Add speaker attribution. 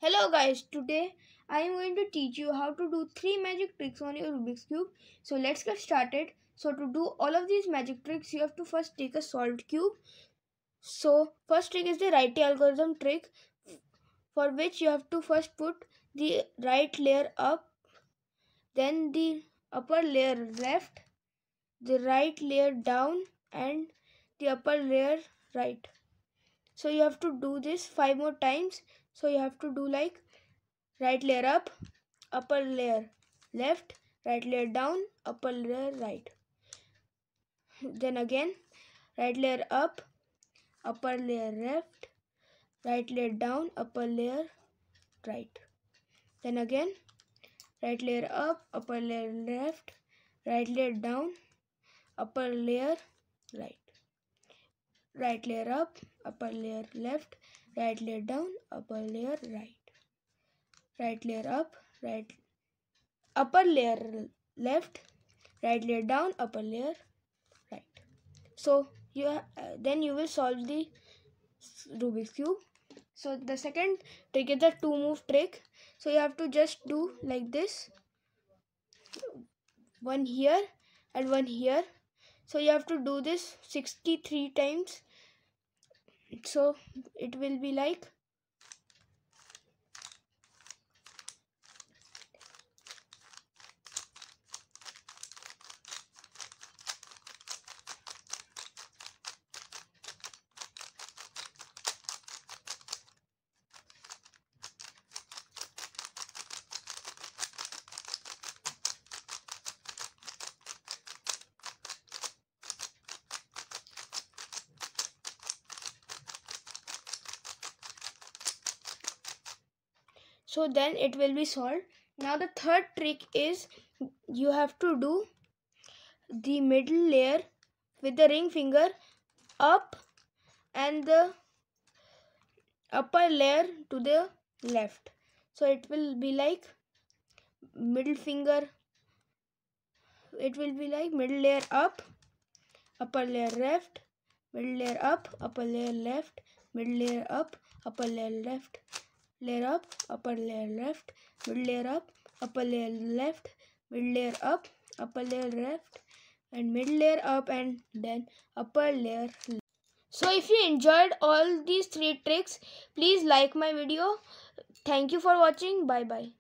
Speaker 1: Hello guys, today I am going to teach you how to do 3 magic tricks on your Rubik's Cube. So let's get started. So to do all of these magic tricks, you have to first take a solved cube. So first trick is the righty algorithm trick, for which you have to first put the right layer up, then the upper layer left, the right layer down and the upper layer right. So you have to do this 5 more times. So you have to do like right layer up, upper layer left, right layer down, upper layer right. Then again, right layer up, upper layer left, right layer down, upper layer right. Then again, right layer up, upper layer left, right layer down, upper layer right. Right layer up, upper layer left, right layer down, upper layer right. Right layer up, right upper layer left, right layer down, upper layer right. So then you will solve the Rubik's cube. So the second trick is the two move trick. So you have to just do like this, one here and one here. So you have to do this 63 times. So it will be like so, then it will be solved. Now the third trick is you have to do the middle layer with the ring finger up and the upper layer to the left. So it will be like middle finger, it will be like middle layer up, upper layer left, middle layer up, upper layer left, middle layer up, upper layer left, layer up, upper layer left, middle layer up, upper layer left, middle layer up, upper layer left, and middle layer up, and then upper layer left. So if you enjoyed all these 3 tricks, please like my video. Thank you for watching. Bye bye.